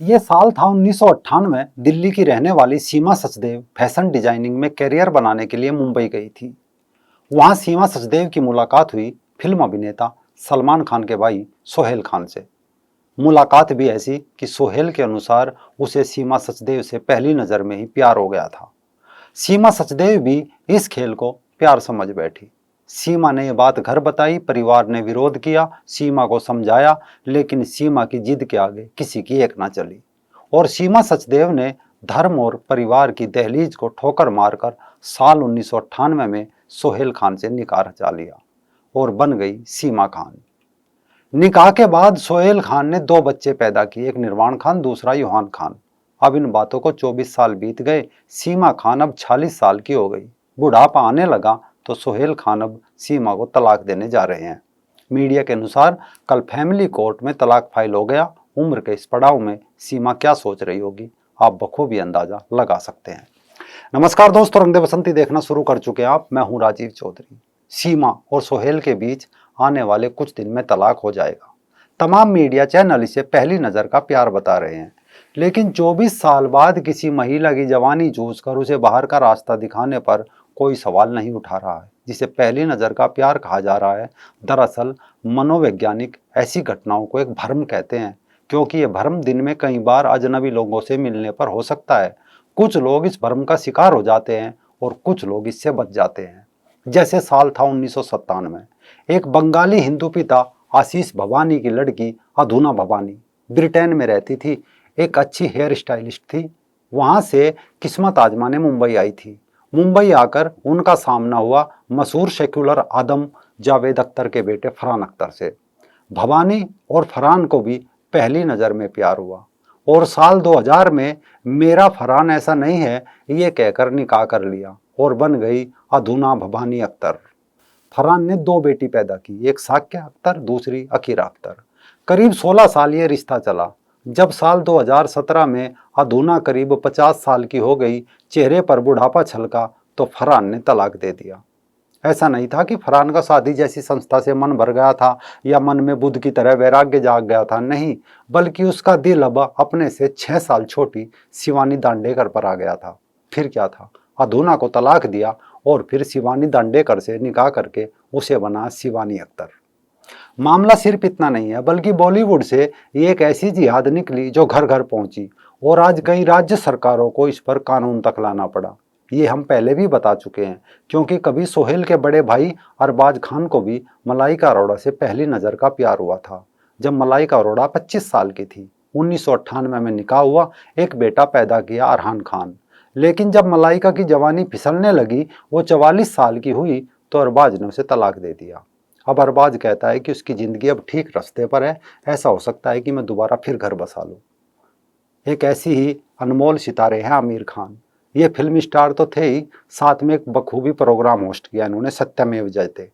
ये साल था 1998। दिल्ली की रहने वाली सीमा सचदेव फैशन डिजाइनिंग में करियर बनाने के लिए मुंबई गई थी। वहां सीमा सचदेव की मुलाकात हुई फिल्म अभिनेता सलमान खान के भाई सोहेल खान से। मुलाकात भी ऐसी कि सोहेल के अनुसार उसे सीमा सचदेव से पहली नजर में ही प्यार हो गया था। सीमा सचदेव भी इस खेल को प्यार समझ बैठी। सीमा ने यह बात घर बताई, परिवार ने विरोध किया, सीमा को समझाया, लेकिन सीमा की जिद के आगे किसी की एक ना चली और सीमा सचदेव ने धर्म और परिवार की दहलीज को ठोकर मारकर साल 1998 में सोहेल खान से निकाह रचा लिया और बन गई सीमा खान। निकाह के बाद सोहेल खान ने दो बच्चे पैदा किए, एक निर्वाण खान, दूसरा यूहान खान। अब इन बातों को 24 साल बीत गए। सीमा खान अब 46 साल की हो गई। बुढ़ापा आने लगा तो सोहेल खान अब सीमा को तलाक देने जा रहे हैं। मीडिया के अनुसार कल फैमिली कोर्ट में तलाक फाइल हो गया। उम्र के इस पड़ाव में सीमा क्या सोच रही होगी, आप बखूबी अंदाजा लगा सकते हैं। नमस्कार दोस्तों, रंग दे बसंती देखना शुरू कर चुके हैं आप। मैं हूं राजीव चौधरी। सीमा और सोहेल के बीच आने वाले कुछ दिन में तलाक हो जाएगा। तमाम मीडिया चैनल इसे पहली नजर का प्यार बता रहे हैं, लेकिन 24 साल बाद किसी महिला की जवानी चूस कर उसे बाहर का रास्ता दिखाने पर कोई सवाल नहीं उठा रहा है। जिसे पहली नजर का प्यार कहा जा रहा है, दरअसल मनोवैज्ञानिक ऐसी घटनाओं को एक भ्रम कहते हैं, क्योंकि ये भ्रम दिन में कई बार अजनबी लोगों से मिलने पर हो सकता है। कुछ लोग इस भ्रम का शिकार हो जाते हैं और कुछ लोग इससे बच जाते हैं। जैसे साल था 1997। एक बंगाली हिंदू पिता आशीष भवानी की लड़की अधुना भवानी ब्रिटेन में रहती थी। एक अच्छी हेयर स्टाइलिस्ट थी। वहां से किस्मत आजमाने मुंबई आई थी। मुंबई आकर उनका सामना हुआ मशहूर सेक्युलर आदम जावेद अख्तर के बेटे फरहान अख्तर से। भवानी और फरहान को भी पहली नज़र में प्यार हुआ और साल 2000 में मेरा फरहान ऐसा नहीं है ये कहकर निकाह कर लिया और बन गई अधुना भवानी अख्तर। फरहान ने दो बेटी पैदा की, एक साक्या अख्तर, दूसरी अकीरा अख्तर। करीब 16 साल ये रिश्ता चला। जब साल 2017 में अधुना करीब 50 साल की हो गई, चेहरे पर बुढ़ापा छलका तो फरहान ने तलाक दे दिया। ऐसा नहीं था कि फरहान का शादी जैसी संस्था से मन भर गया था या मन में बुद्ध की तरह वैराग्य जाग गया था, नहीं, बल्कि उसका दिल अब अपने से 6 साल छोटी शिवानी दांडेकर पर आ गया था। फिर क्या था, अधुना को तलाक दिया और फिर शिवानी दांडेकर से निकाह करके उसे बना शिवानी अख्तर। मामला सिर्फ इतना नहीं है, बल्कि बॉलीवुड से ये एक ऐसी जिहाद निकली जो घर घर पहुंची और आज कई राज्य सरकारों को इस पर कानून तक लाना पड़ा। ये हम पहले भी बता चुके हैं, क्योंकि कभी सोहेल के बड़े भाई अरबाज खान को भी मलाइका अरोड़ा से पहली नज़र का प्यार हुआ था, जब मलाइका अरोड़ा 25 साल की थी। 1998 में निकाह हुआ, एक बेटा पैदा किया अरहान खान। लेकिन जब मलाइका की जवानी फिसलने लगी, वो 44 साल की हुई, तो अरबाज ने उसे तलाक दे दिया। अब अरबाज कहता है कि उसकी ज़िंदगी अब ठीक रास्ते पर है, ऐसा हो सकता है कि मैं दोबारा फिर घर बसा लूँ। एक ऐसी ही अनमोल सितारे हैं आमिर खान। ये फिल्म स्टार तो थे ही, साथ में एक बखूबी प्रोग्राम होस्ट किया इन्होंने, सत्यमेव जयते।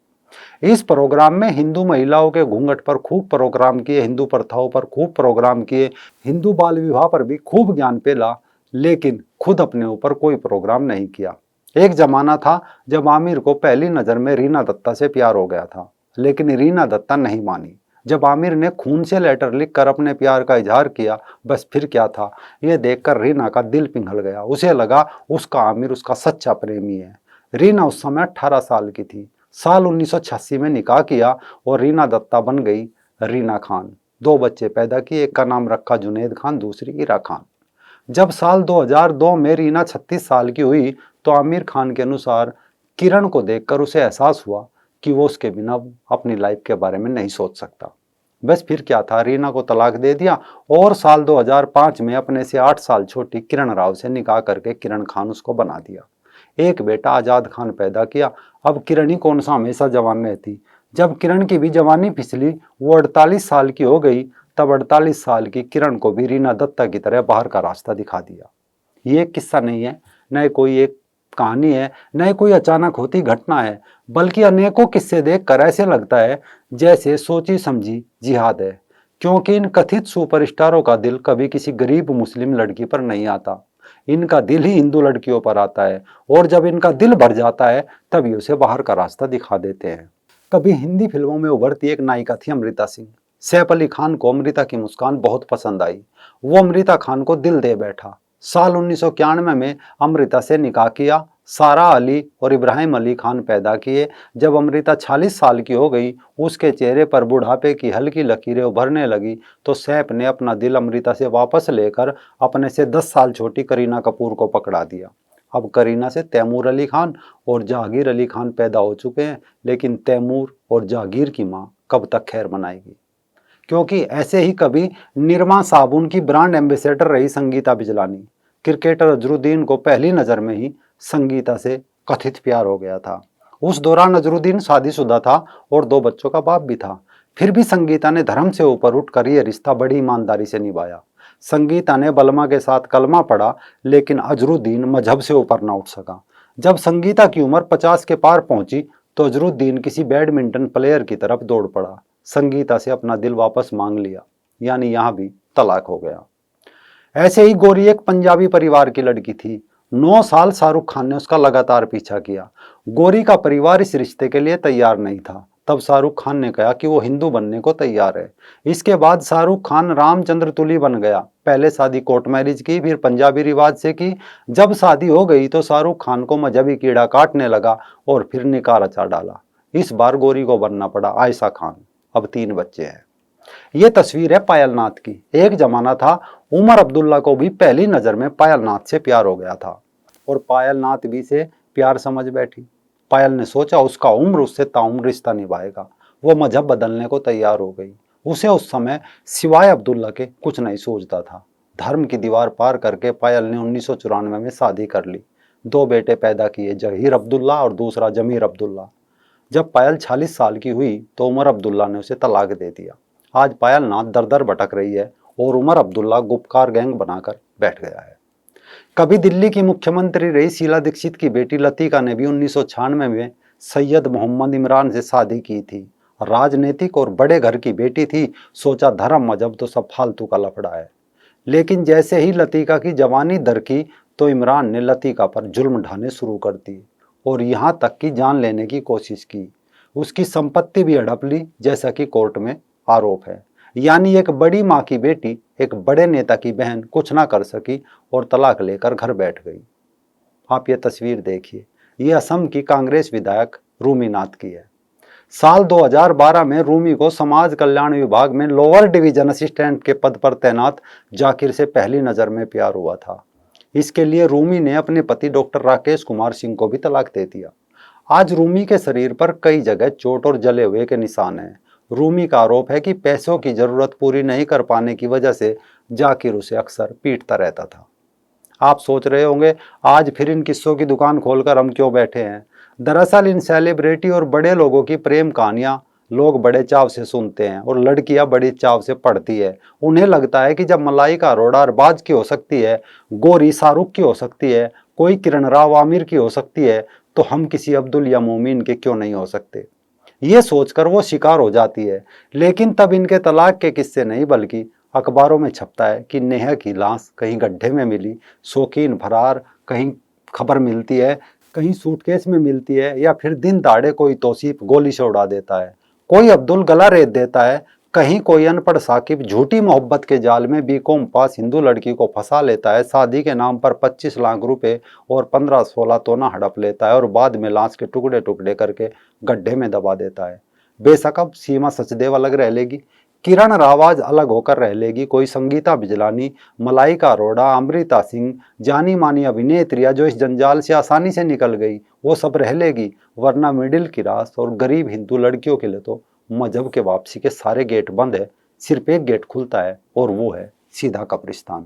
इस प्रोग्राम में हिंदू महिलाओं के घूंघट पर खूब प्रोग्राम किए, हिंदू प्रथाओं पर खूब प्रोग्राम किए, हिंदू बाल विवाह पर भी खूब ज्ञान पेला, लेकिन खुद अपने ऊपर कोई प्रोग्राम नहीं किया। एक जमाना था जब आमिर को पहली नज़र में रीना दत्ता से प्यार हो गया था, लेकिन रीना दत्ता नहीं मानी। जब आमिर ने खून से लेटर लिखकर अपने प्यार का इजहार किया, बस फिर क्या था, ये देखकर रीना का दिल पिघल गया। उसे लगा उसका आमिर उसका सच्चा प्रेमी है। रीना उस समय 18 साल की थी। साल 1986 में निकाह किया और रीना दत्ता बन गई रीना खान। दो बच्चे पैदा किए, एक का नाम रखा जुनेद खान, दूसरी इरा खान। जब साल 2002 में रीना 36 साल की हुई, तो आमिर खान के अनुसार किरण को देखकर उसे एहसास हुआ कि वो उसके बिना अपनी लाइफ के बारे में नहीं सोच सकता। बस फिर क्या था, रीना को तलाक दे दिया और साल 2005 में अपने से 8 साल छोटी किरण राव से निकाह करके किरण खान उसको बना दिया। एक बेटा आजाद खान पैदा किया। अब किरण ही कौन सा हमेशा जवान रहती। जब किरण की भी जवानी फिसली, वो 48 साल की हो गई, तब 48 साल की किरण को भी रीना दत्ता की तरह बाहर का रास्ता दिखा दिया। ये एक किस्सा नहीं है, न कोई एक कहानी है, न कोई अचानक होती घटना है, बल्कि अनेकों किस्से देखकर ऐसे लगता है जैसे सोची समझी जिहाद है। क्योंकि इन कथित सुपरस्टारों का दिल कभी किसी गरीब मुस्लिम लड़की पर नहीं आता, इनका दिल ही हिंदू लड़कियों पर आता है, और जब इनका दिल भर जाता है तभी उसे बाहर का रास्ता दिखा देते हैं। कभी हिंदी फिल्मों में उभरती एक नायिका थी अमृता सिंह। सैफ अली खान को अमृता की मुस्कान बहुत पसंद आई। वो अमृता खान को दिल दे बैठा। साल 1991 में अमृता से निकाह किया। सारा अली और इब्राहिम अली खान पैदा किए। जब अमृता 40 साल की हो गई, उसके चेहरे पर बुढ़ापे की हल्की लकीरें उभरने लगी, तो सैफ ने अपना दिल अमृता से वापस लेकर अपने से 10 साल छोटी करीना कपूर को पकड़ा दिया। अब करीना से तैमूर अली खान और जहांगीर अली खान पैदा हो चुके हैं, लेकिन तैमूर और जहांगीर की मां कब तक खैर मनाएगी? क्योंकि ऐसे ही कभी निरमा साबुन की ब्रांड एम्बेसडर रही संगीता बिजलानी। क्रिकेटर अजरुद्दीन को पहली नजर में ही संगीता से कथित प्यार हो गया था। उस दौरान अजरुद्दीन शादीशुदा था और 2 बच्चों का बाप भी था। फिर भी संगीता ने धर्म से ऊपर उठकर यह रिश्ता बड़ी ईमानदारी से निभाया। संगीता ने बलमा के साथ कलमा पढ़ा, लेकिन अजरुद्दीन मजहब से ऊपर न उठ सका। जब संगीता की उम्र 50 के पार पहुंची, तो अजरुद्दीन किसी बैडमिंटन प्लेयर की तरफ दौड़ पड़ा। संगीता से अपना दिल वापस मांग लिया, यानी यहां भी तलाक हो गया। ऐसे ही गोरी एक पंजाबी परिवार की लड़की थी। 9 साल शाहरुख खान ने उसका लगातार पीछा किया। गोरी का परिवार इस रिश्ते के लिए तैयार नहीं था। तब शाहरुख खान ने कहा कि वो हिंदू बनने को तैयार है। इसके बाद शाहरुख खान रामचंद्र तुली बन गया। पहले शादी कोर्ट मैरिज की, फिर पंजाबी रिवाज से की। जब शादी हो गई तो शाहरुख खान को मजहबी कीड़ा काटने लगा और फिर निकाह रचा डाला। इस बार गोरी को बनना पड़ा आयशा खान। अब 3 बच्चे हैं। ये तस्वीर है पायल नाथ की। एक जमाना था उमर अब्दुल्ला को भी पहली नजर में पायल नाथ से प्यार हो गया था और पायल नाथ भी से प्यार समझ बैठी। पायल ने सोचा उसका उम्र उससे ताउम्र रिश्ता निभाएगा। वो मजहब बदलने को तैयार हो गई। उसे उस समय सिवाय अब्दुल्ला के कुछ नहीं सोचता था। धर्म की दीवार पार करके पायल ने 1994 में शादी कर ली। 2 बेटे पैदा किए, जहीर अब्दुल्ला और दूसरा जमीर अब्दुल्ला। जब पायल 40 साल की हुई तो उमर अब्दुल्ला ने उसे तलाक दे दिया। आज पायल नाथ दर दर भटक रही है और उमर अब्दुल्ला गुपकार गैंग बनाकर बैठ गया है। कभी दिल्ली की मुख्यमंत्री रही शीला दीक्षित की बेटी लतिका ने भी 1996 में सैयद मोहम्मद इमरान से शादी की थी। राजनीतिक और बड़े घर की बेटी थी। सोचा धर्म मजहब तो सब फालतू का लफड़ा है। लेकिन जैसे ही लतिका की जवानी दरकी तो इमरान ने लतिका पर जुल्म ढाने शुरू कर दिए और यहां तक कि जान लेने की कोशिश की। उसकी संपत्ति भी हड़प ली, जैसा कि कोर्ट में आरोप है। यानी एक बड़ी मां की बेटी एक बड़े नेता की बहन कुछ ना कर सकी और तलाक लेकर घर बैठ गई। आप ये तस्वीर देखिए, ये असम की कांग्रेस विधायक रूमी नाथ की है। साल 2012 में रूमी को समाज कल्याण विभाग में लोअर डिवीजन असिस्टेंट के पद पर तैनात जाकिर से पहली नजर में प्यार हुआ था। इसके लिए रूमी ने अपने पति डॉक्टर राकेश कुमार सिंह को भी तलाक दे दिया। आज रूमी के शरीर पर कई जगह चोट और जले हुए के निशान हैं। रूमी का आरोप है कि पैसों की जरूरत पूरी नहीं कर पाने की वजह से जाकिर उसे अक्सर पीटता रहता था। आप सोच रहे होंगे आज फिर इन किस्सों की दुकान खोलकर हम क्यों बैठे हैं। दरअसल इन सेलिब्रिटी और बड़े लोगों की प्रेम कहानियां लोग बड़े चाव से सुनते हैं और लड़कियां बड़ी चाव से पढ़ती है। उन्हें लगता है कि जब मलाइका अरोड़ा अरबाज की हो सकती है, गोरी शाहरुख की हो सकती है, कोई किरण राव आमिर की हो सकती है, तो हम किसी अब्दुल या मोमिन के क्यों नहीं हो सकते। ये सोचकर वो शिकार हो जाती है। लेकिन तब इनके तलाक के किस्से नहीं, बल्कि अखबारों में छपता है कि नेहा की लाश कहीं गड्ढे में मिली, शौकीन फरार, कहीं खबर मिलती है, कहीं सूटकेस में मिलती है, या फिर दिन दाड़े कोई तौसीफ गोली से उड़ा देता है, कोई अब्दुल गला रेत देता है, कहीं कोई अनपढ़ साकिब झूठी मोहब्बत के जाल में बीकॉम पास हिंदू लड़की को फंसा लेता है, शादी के नाम पर 25 लाख रुपए और 15-16 तोला हड़प लेता है और बाद में लाश के टुकड़े टुकड़े करके गड्ढे में दबा देता है। बेशक अब सीमा सचदेव अलग रह लेगी, किरण रावाज अलग होकर रह लेगी, कोई संगीता बिजलानी, मलाइका अरोड़ा, अमृता सिंह, जानी मानी अभिनेत्रियां जो इस जंजाल से आसानी से निकल गई, वो सब रह लेगी। वरना मिडिल क्लास और गरीब हिंदू लड़कियों के लिए तो मजहब के वापसी के सारे गेट बंद है। सिर्फ एक गेट खुलता है और वो है सीधा कब्रिस्तान।